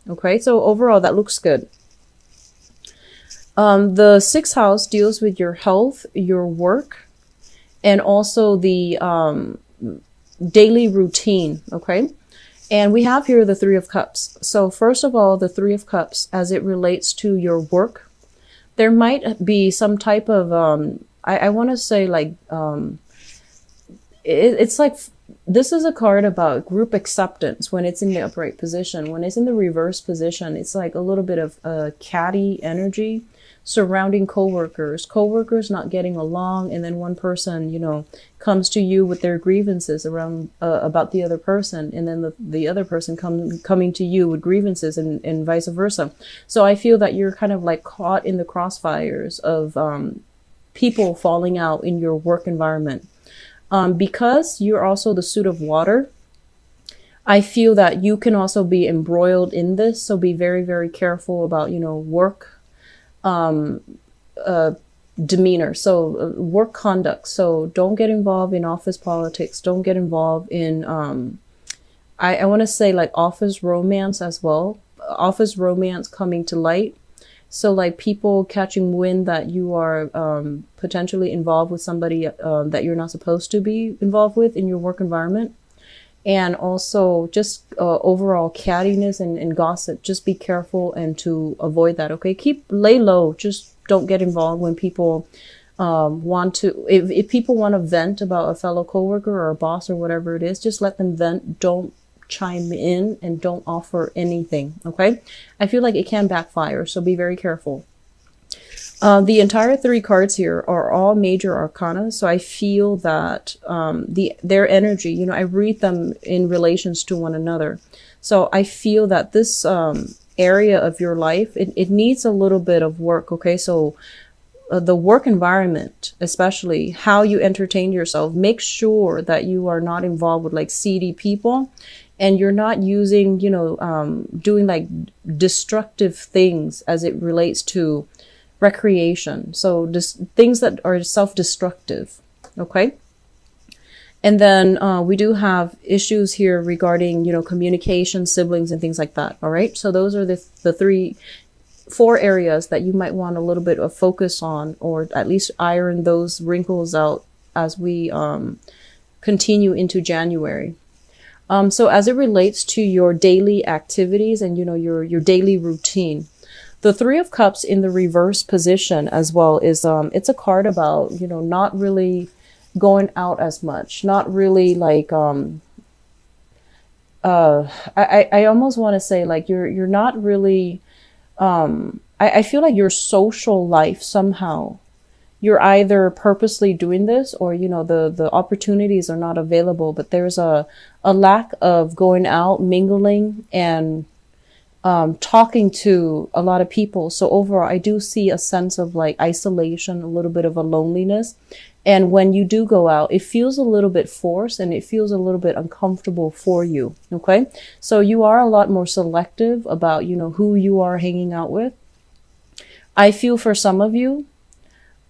Okay, so overall that looks good. The sixth house deals with your health, your work, and also the daily routine. Okay, and we have here the Three of Cups. So first of all, the Three of Cups, as it relates to your work, there might be some type of I want to say like it's like this is a card about group acceptance when it's in the upright position. When it's in the reverse position, it's like a little bit of catty energy surrounding coworkers not getting along, and then one person, you know, comes to you with their grievances around about the other person, and then the other person coming to you with grievances, and vice versa. So I feel that you're kind of like caught in the crossfires of people falling out in your work environment. Because you're also the suit of water, I feel that you can also be embroiled in this. So be very, very careful about, you know, work demeanor. So work conduct. So don't get involved in office politics. Don't get involved in, I want to say like office romance as well. Office romance coming to light. So like people catching wind that you are potentially involved with somebody that you're not supposed to be involved with in your work environment. And also just overall cattiness and gossip. Just be careful and to avoid that. Okay, lay low. Just don't get involved when people want to. If people want to vent about a fellow coworker or a boss or whatever it is, just let them vent. Don't chime in and don't offer anything. Okay, I feel like it can backfire, so be very careful. The entire three cards here are all major arcana, so I feel that their energy, you know, I read them in relations to one another. So I feel that this area of your life, it needs a little bit of work. Okay, so the work environment, especially how you entertain yourself, make sure that you are not involved with like seedy people. And you're not using, you know, doing like destructive things as it relates to recreation. So just things that are self-destructive. Okay. And then we do have issues here regarding, you know, communication, siblings, and things like that. All right. So those are the four areas that you might want a little bit of focus on, or at least iron those wrinkles out as we continue into January. So as it relates to your daily activities and, you know, your daily routine, the Three of Cups in the reverse position as well is, it's a card about, you know, not really going out as much, not really like, I almost want to say like you're not really, I feel like your social life somehow, you're either purposely doing this or, you know, the opportunities are not available, but there's a lack of going out, mingling, and talking to a lot of people. So overall, I do see a sense of like isolation, a little bit of a loneliness. And when you do go out, it feels a little bit forced and it feels a little bit uncomfortable for you. Okay. So you are a lot more selective about, you know, who you are hanging out with. I feel for some of you,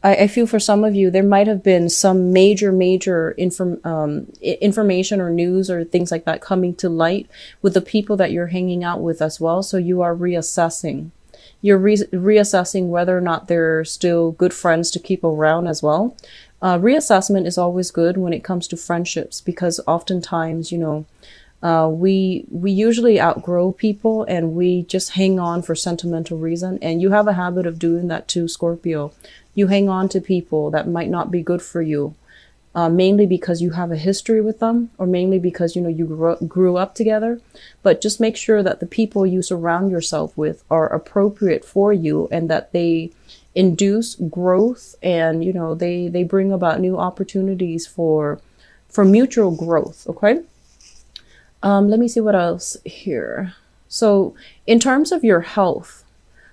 there might have been some major information or news or things like that coming to light with the people that you're hanging out with as well. So you are reassessing. You're reassessing whether or not they're still good friends to keep around as well. Reassessment is always good when it comes to friendships, because oftentimes, you know, we usually outgrow people and we just hang on for sentimental reason. And you have a habit of doing that too, Scorpio. You hang on to people that might not be good for you, mainly because you have a history with them, or mainly because, you know, you grew up together. But just make sure that the people you surround yourself with are appropriate for you and that they induce growth and, you know, they bring about new opportunities for mutual growth. Okay. Let me see what else here. So in terms of your health,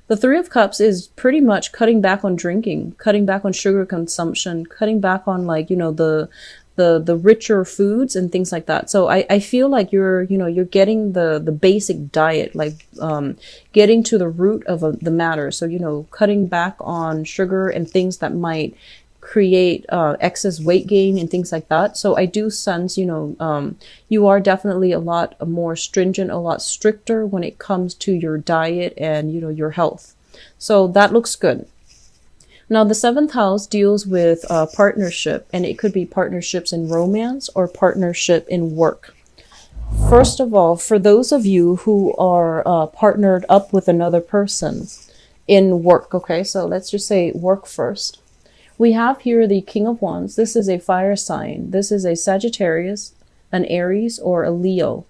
the Three of Cups is pretty much cutting back on drinking, cutting back on sugar consumption, cutting back on like, you know, the richer foods and things like that. So I feel like you're getting the basic diet, like, getting to the root of the matter. So, you know, cutting back on sugar and things that might create excess weight gain and things like that. So I do sense, you are definitely a lot more stringent, a lot stricter when it comes to your diet and, your health. So that looks good. Now, the seventh house deals with partnership, and it could be partnerships in romance or partnership in work. First of all, for those of you who are partnered up with another person in work, okay, so let's just say work first. We have here the King of Wands. This is a fire sign. This is a Sagittarius, an Aries, or a Leo.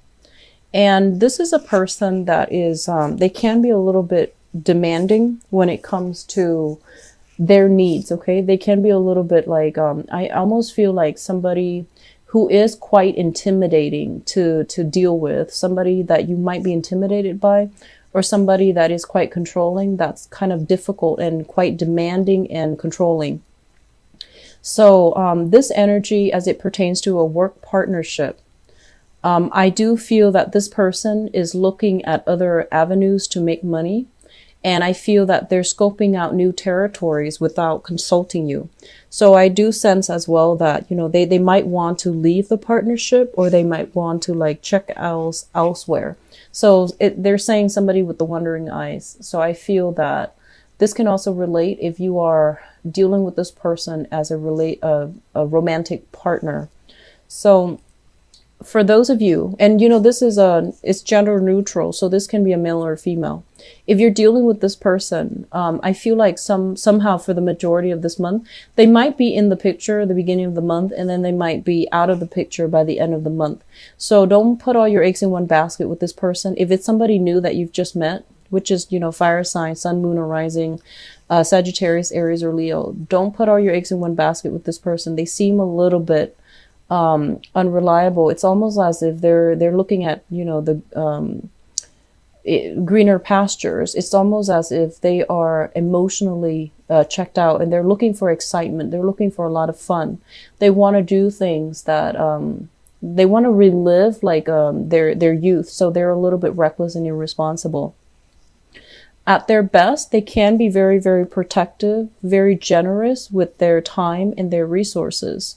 And this is a person that is, they can be a little bit demanding when it comes to their needs, okay? They can be a little bit like, I almost feel like somebody who is quite intimidating to deal with, somebody that you might be intimidated by, or somebody that is quite controlling, that's kind of difficult and quite demanding and controlling. So this energy, as it pertains to a work partnership, I do feel that this person is looking at other avenues to make money. And I feel that they're scoping out new territories without consulting you. So I do sense as well that, they might want to leave the partnership, or they might want to like check elsewhere. So they're saying somebody with the wandering eyes. So I feel that this can also relate if you are dealing with this person as a romantic partner. So for those of you, and this is it's gender neutral, so this can be a male or a female. If you're dealing with this person, I feel like somehow for the majority of this month, they might be in the picture at the beginning of the month, and then they might be out of the picture by the end of the month. So don't put all your eggs in one basket with this person. If it's somebody new that you've just met, which is, fire sign, sun, moon, or rising, Sagittarius, Aries, or Leo, don't put all your eggs in one basket with this person. They seem a little bit unreliable. It's almost as if they're looking at, greener pastures. It's almost as if they are emotionally checked out, and they're looking for excitement. They're looking for a lot of fun. They want to do things that they want to relive like their youth. So they're a little bit reckless and irresponsible. At their best, they can be very, very protective, very generous with their time and their resources.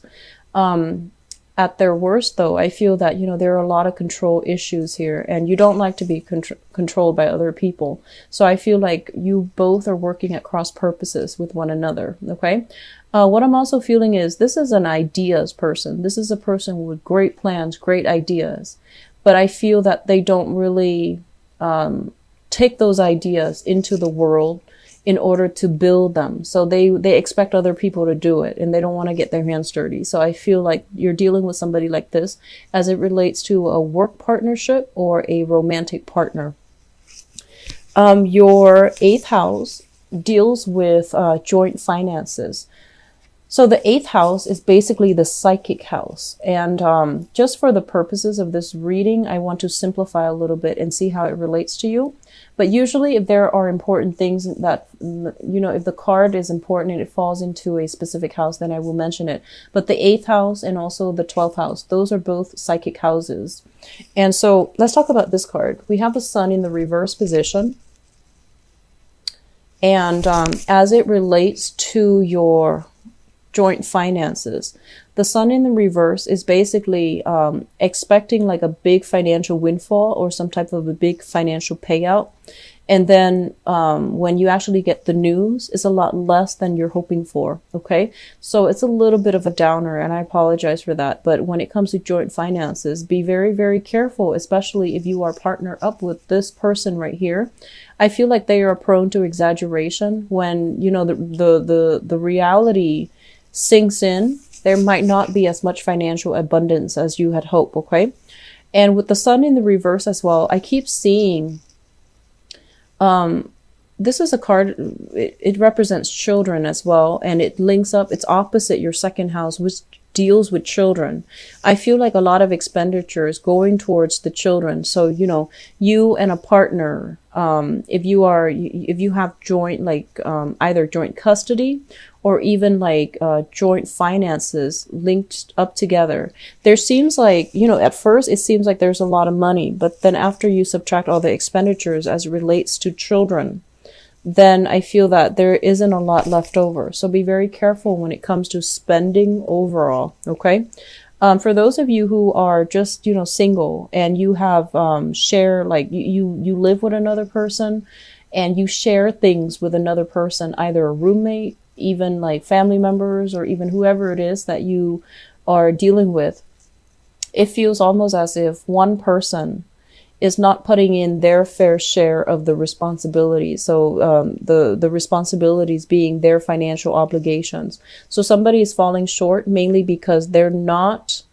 At their worst, though, I feel that, there are a lot of control issues here, and you don't like to be controlled by other people. So I feel like you both are working at cross purposes with one another. Okay. What I'm also feeling is this is an ideas person. This is a person with great plans, great ideas, but I feel that they don't really, take those ideas into the world in order to build them. So they expect other people to do it, and they don't want to get their hands dirty. So I feel like you're dealing with somebody like this as it relates to a work partnership or a romantic partner. Your eighth house deals with joint finances. So the eighth house is basically the psychic house. And just for the purposes of this reading, I want to simplify a little bit and see how it relates to you. But usually if there are important things that, if the card is important and it falls into a specific house, then I will mention it. But the eighth house and also the 12th house, those are both psychic houses. And so let's talk about this card. We have the sun in the reverse position. And as it relates to your joint finances, the sun in the reverse is basically expecting like a big financial windfall or some type of a big financial payout. And then when you actually get the news, it's a lot less than you're hoping for. Okay. So it's a little bit of a downer, and I apologize for that. But when it comes to joint finances, be very, very careful, especially if you are partnered up with this person right here. I feel like they are prone to exaggeration when, the reality sinks in. There might not be as much financial abundance as you had hoped, okay? And with the sun in the reverse as well, I keep seeing, this is a card, it represents children as well, and it links up, it's opposite your second house, which deals with children. I feel like a lot of expenditures going towards the children. So, you and a partner, if you have joint, like, either joint custody or even like joint finances linked up together, there seems like, at first it seems like there's a lot of money, but then after you subtract all the expenditures as it relates to children, then I feel that there isn't a lot left over. So be very careful when it comes to spending overall. Okay. For those of you who are just, single and you have, share, like you live with another person and you share things with another person, either a roommate, even like family members, or even whoever it is that you are dealing with, it feels almost as if one person is not putting in their fair share of the responsibilities. So the responsibilities being their financial obligations. So somebody is falling short mainly because they're not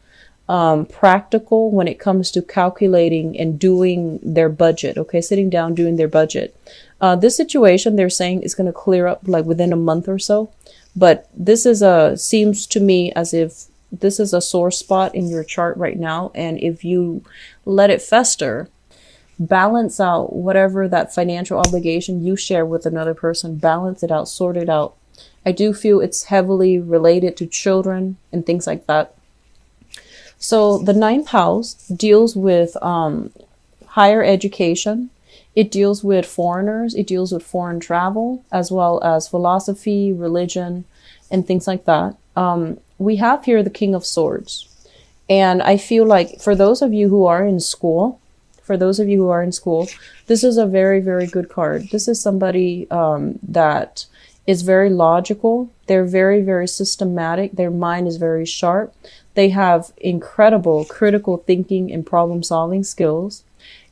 practical when it comes to calculating and doing their budget. Okay, sitting down, doing their budget. This situation, they're saying, is going to clear up like within a month or so. But this is seems to me as if this is a sore spot in your chart right now. And if you let it fester, balance out whatever that financial obligation you share with another person, balance it out, sort it out. I do feel it's heavily related to children and things like that. So the ninth house deals with higher education. It deals with foreigners. It deals with foreign travel, as well as philosophy, religion, and things like that. We have here the King of Swords. And I feel like for those of you who are in school, this is a very, very good card. This is somebody that is very logical. They're very, very systematic. Their mind is very sharp. They have incredible critical thinking and problem solving skills.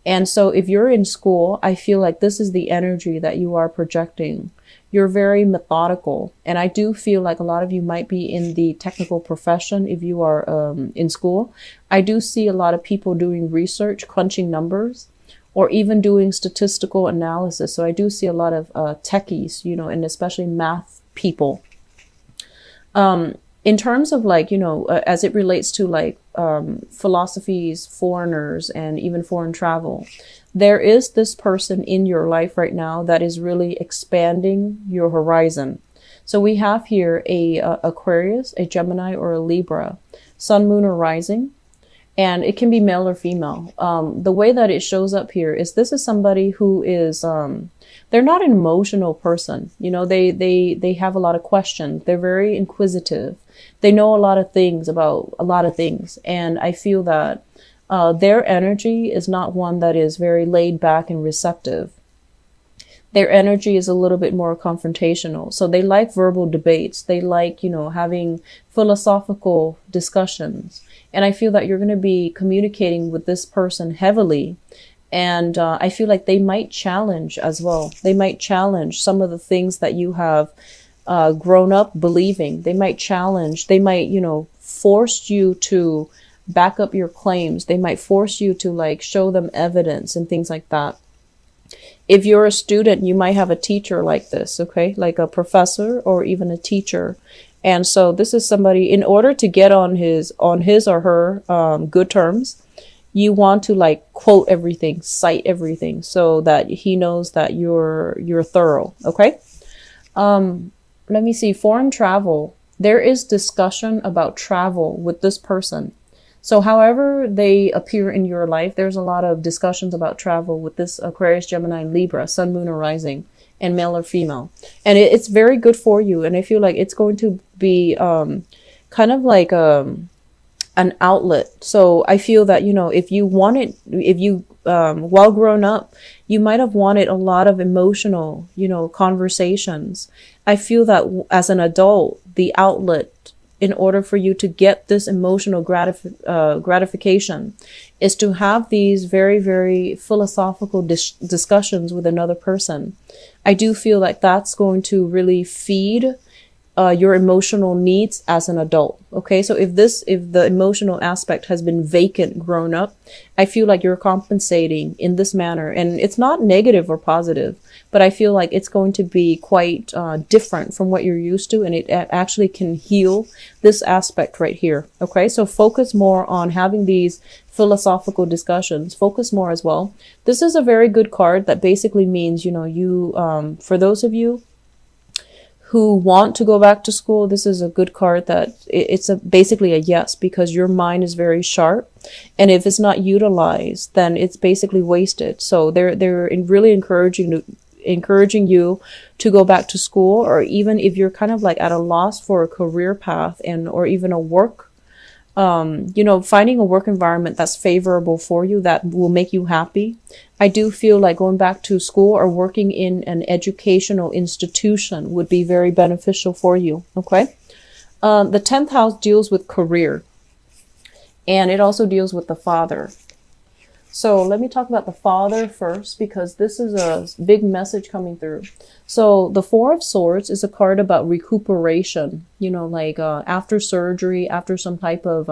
And so if you're in school, I feel like this is the energy that you are projecting. You're very methodical. And I do feel like a lot of you might be in the technical profession if you are in school. I do see a lot of people doing research, crunching numbers, or even doing statistical analysis. So I do see a lot of techies, and especially math people. In terms of like, as it relates to like philosophies, foreigners, and even foreign travel, there is this person in your life right now that is really expanding your horizon. So we have here a Aquarius, a Gemini, or a Libra, Sun, Moon, or Rising. And it can be male or female. The way that it shows up here is this is somebody who is, they're not an emotional person. They have a lot of questions. They're very inquisitive. They know a lot of things about a lot of things. And I feel that their energy is not one that is very laid back and receptive. Their energy is a little bit more confrontational. So they like verbal debates. They like, having philosophical discussions. And I feel that you're going to be communicating with this person heavily. And I feel like they might challenge as well. They might challenge some of the things that you have grown up believing. They might challenge. They might, force you to back up your claims. They might force you to like show them evidence and things like that. If you're a student, you might have a teacher like this, okay? Like a professor or even a teacher. And so this is somebody, in order to get on his or her good terms, you want to like quote everything, cite everything, so that he knows that you're thorough, okay? Let me see, foreign travel. There is discussion about travel with this person. So however they appear in your life, there's a lot of discussions about travel with this Aquarius, Gemini, Libra, Sun, Moon, or Rising, and male or female. And it's very good for you. And I feel like it's going to be kind of like an outlet. So I feel that, if you while growing up, you might have wanted a lot of emotional, conversations. I feel that as an adult, the outlet in order for you to get this emotional gratification is to have these very, very philosophical discussions with another person. I do feel like that's going to really feed your emotional needs as an adult. Okay. So if the emotional aspect has been vacant grown up, I feel like you're compensating in this manner, and it's not negative or positive, but I feel like it's going to be quite different from what you're used to. And it actually can heal this aspect right here. Okay. So focus more on having these philosophical discussions, focus more as well. This is a very good card that basically means, for those of you who want to go back to school, this is a good card that it's basically a yes, because your mind is very sharp. And if it's not utilized, then it's basically wasted. So they're really encouraging encouraging you to go back to school, or even if you're kind of like at a loss for a career path and or even a work, you know, finding a work environment that's favorable for you, that will make you happy. I do feel like going back to school or working in an educational institution would be very beneficial for you. Okay. The 10th house deals with career, and it also deals with the father. So let me talk about the father first, because this is a big message coming through. So the 4 of Swords is a card about recuperation, you know, like after surgery, after some type of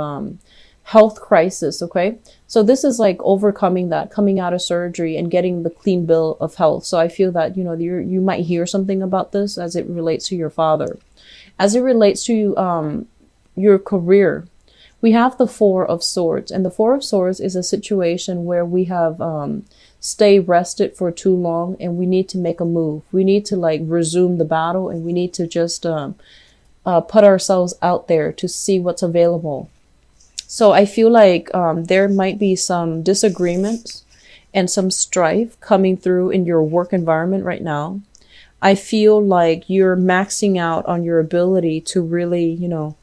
health crisis. Okay. So this is like overcoming that, coming out of surgery and getting the clean bill of health. So I feel that, you know, you might hear something about this as it relates to your father. As it relates to your career, we have the 4 of Swords, and the 4 of Swords is a situation where we have stayed rested for too long, and we need to make a move. We need to like resume the battle, and we need to just put ourselves out there to see what's available. So I feel like there might be some disagreements and some strife coming through in your work environment right now. I feel like you're maxing out on your ability to really, you know,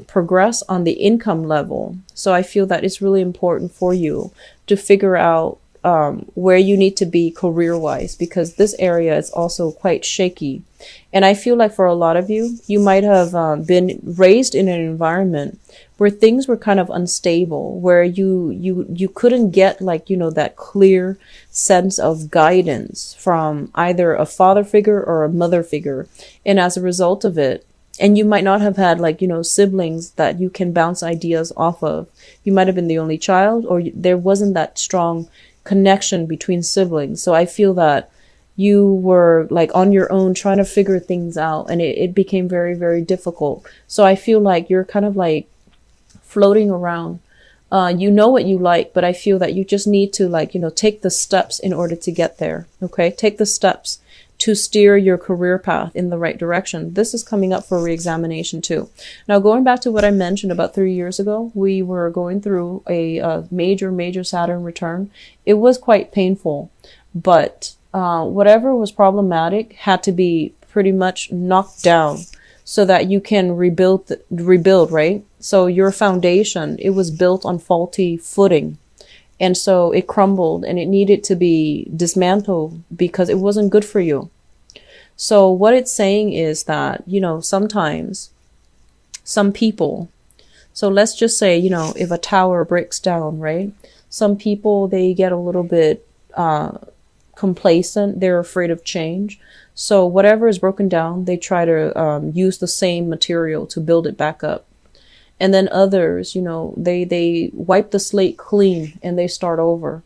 progress on the income level. So I feel that it's really important for you to figure out where you need to be career-wise, because this area is also quite shaky. And I feel like for a lot of you, you might have been raised in an environment where things were kind of unstable, where you couldn't get like, you know, that clear sense of guidance from either a father figure or a mother figure. And as a result of it, and you might not have had like, you know, siblings that you can bounce ideas off of. You might have been the only child, or there wasn't that strong connection between siblings. So I feel that you were like on your own trying to figure things out, and it became very, very difficult. So I feel like you're kind of like floating around. You know what you like, but I feel that you just need to like, you know, take the steps in order to get there. Okay. Take the steps to steer your career path in the right direction. This is coming up for reexamination too. Now, going back to what I mentioned about 3 years ago, we were going through a major Saturn return. It was quite painful, but whatever was problematic had to be pretty much knocked down so that you can rebuild, right? So your foundation, it was built on faulty footing. And so it crumbled, and it needed to be dismantled because it wasn't good for you. So what it's saying is that, you know, sometimes some people, so let's just say, you know, if a tower breaks down, right? Some people, they get a little bit complacent. They're afraid of change. So whatever is broken down, they try to use the same material to build it back up. And then others, you know, they wipe the slate clean and they start over.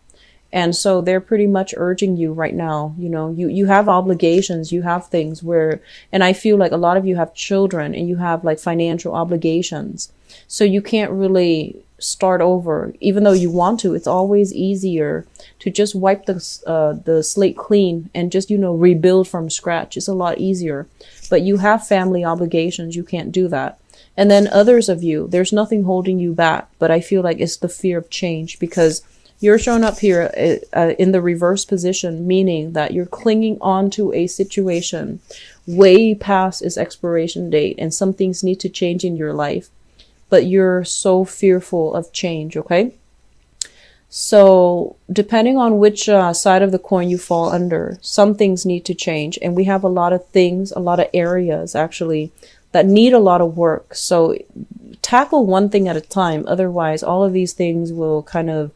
And so they're pretty much urging you right now, you know, you have obligations, you have things where, and I feel like a lot of you have children and you have like financial obligations. So you can't really start over, even though you want to. It's always easier to just wipe the slate clean and just, you know, rebuild from scratch. It's a lot easier, but you have family obligations. You can't do that. And then others of you, there's nothing holding you back, but I feel like it's the fear of change, because you're shown up here in the reverse position, meaning that you're clinging on to a situation way past its expiration date, and some things need to change in your life, but you're so fearful of change, okay? So depending on which side of the coin you fall under, some things need to change. And we have a lot of things, a lot of areas actually that need a lot of work. So tackle one thing at a time. Otherwise, all of these things will kind of,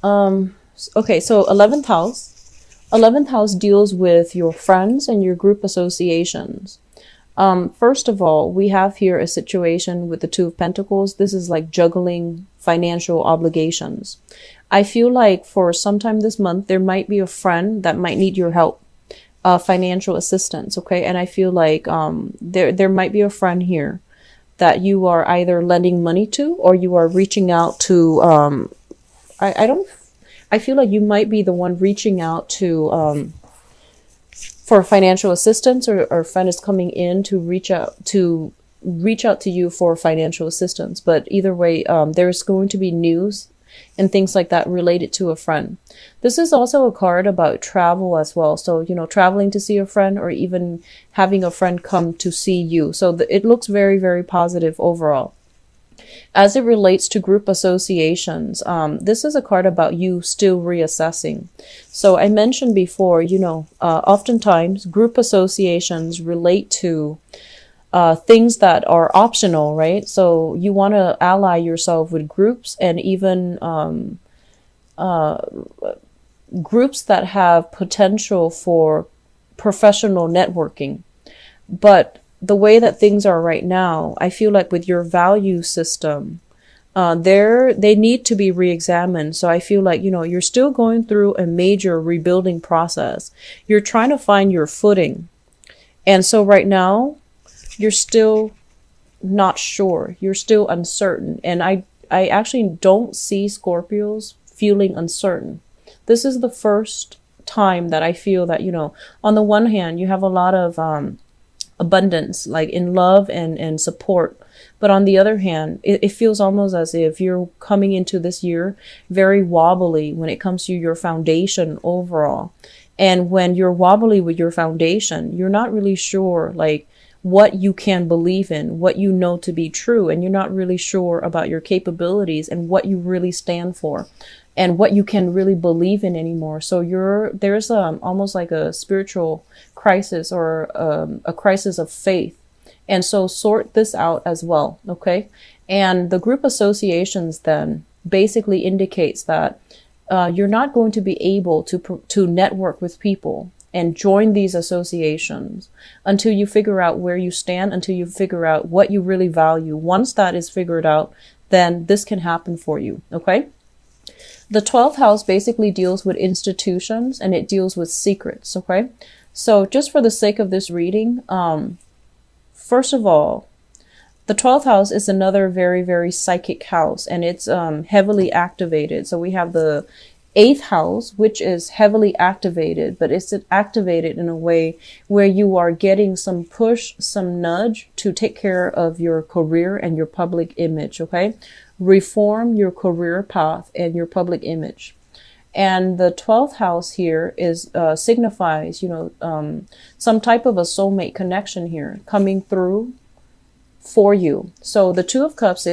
okay. So 11th house, 11th house deals with your friends and your group associations. First of all, we have here a situation with the 2 of Pentacles. This is like juggling financial obligations. I feel like for sometime this month, there might be a friend that might need your help, financial assistance. Okay. And I feel like, there might be a friend here that you are either lending money to, or you are reaching out to, I feel like you might be the one reaching out to, for financial assistance, or a friend is coming in to reach out to you for financial assistance. But either way, there's going to be news and things like that related to a friend. This is also a card about travel as well. So, traveling to see a friend or even having a friend come to see you. So it looks very, very positive overall. As it relates to group associations, this is a card about you still reassessing. So I mentioned before, oftentimes group associations relate to things that are optional, right? So you want to ally yourself with groups and even groups that have potential for professional networking. But the way that things are right now, I feel like with your value system, they need to be re-examined. So I feel like, you're still going through a major rebuilding process. You're trying to find your footing. And so right now, you're still not sure. You're still uncertain. And I actually don't see Scorpios feeling uncertain. This is the first time that I feel that, on the one hand, you have a lot of abundance, like in love and support. But on the other hand, it feels almost as if you're coming into this year very wobbly when it comes to your foundation overall. And when you're wobbly with your foundation, you're not really sure, like, what you can believe in, what you know to be true, and you're not really sure about your capabilities and what you really stand for and what you can really believe in anymore. So there's almost like a spiritual crisis or a crisis of faith. And so sort this out as well, okay? And the group associations then basically indicates that you're not going to be able to network with people and join these associations until you figure out where you stand, until you figure out what you really value. Once that is figured out, then this can happen for you, okay? The 12th house basically deals with institutions and it deals with secrets, okay? So just for the sake of this reading, first of all, the 12th house is another very, very psychic house and it's heavily activated. So we have the 8th house, which is heavily activated, but it's activated in a way where you are getting some push, some nudge to take care of your career and your public image, okay? Reform your career path and your public image. And the 12th house here is signifies, some type of a soulmate connection here coming through for you. So the 2 of Cups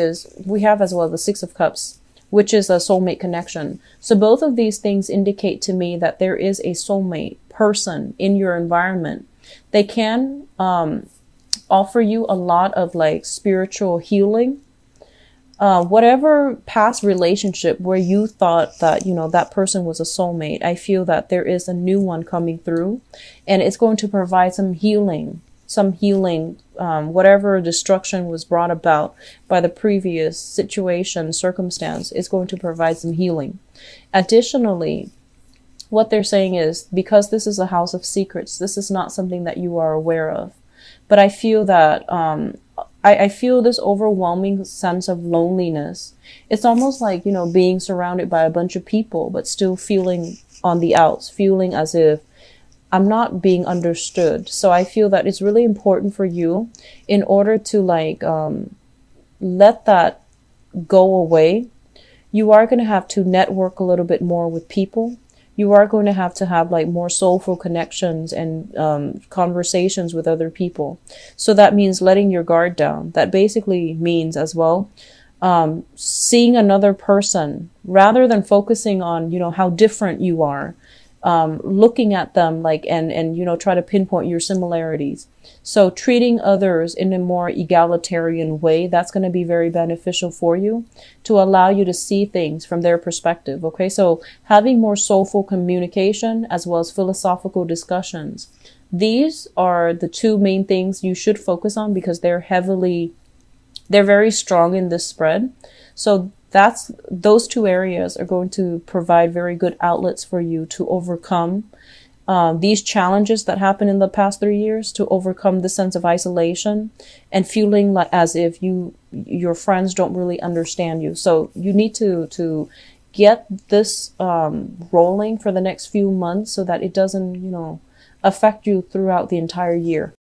we have as well the 6 of Cups, which is a soulmate connection. So both of these things indicate to me that there is a soulmate person in your environment. They can offer you a lot of like spiritual healing. Whatever past relationship where you thought that, that person was a soulmate, I feel that there is a new one coming through and it's going to provide some healing, whatever destruction was brought about by the previous situation, circumstance is going to provide some healing. Additionally, what they're saying is because this is a house of secrets, this is not something that you are aware of. But I feel that, I feel this overwhelming sense of loneliness. It's almost like, being surrounded by a bunch of people, but still feeling on the outs, feeling as if I'm not being understood. So I feel that it's really important for you in order to let that go away. You are going to have to network a little bit more with people. You are going to have like more soulful connections and conversations with other people. So that means letting your guard down. That basically means as well seeing another person rather than focusing on, how different you are. Looking at them and try to pinpoint your similarities. So treating others in a more egalitarian way, that's going to be very beneficial for you to allow you to see things from their perspective. Okay. So having more soulful communication as well as philosophical discussions. These are the 2 main things you should focus on because they're very strong in this spread. So those 2 areas are going to provide very good outlets for you to overcome these challenges that happened in the past 3 years, to overcome the sense of isolation and feeling like as if your friends don't really understand you. So you need to get this rolling for the next few months so that it doesn't, affect you throughout the entire year.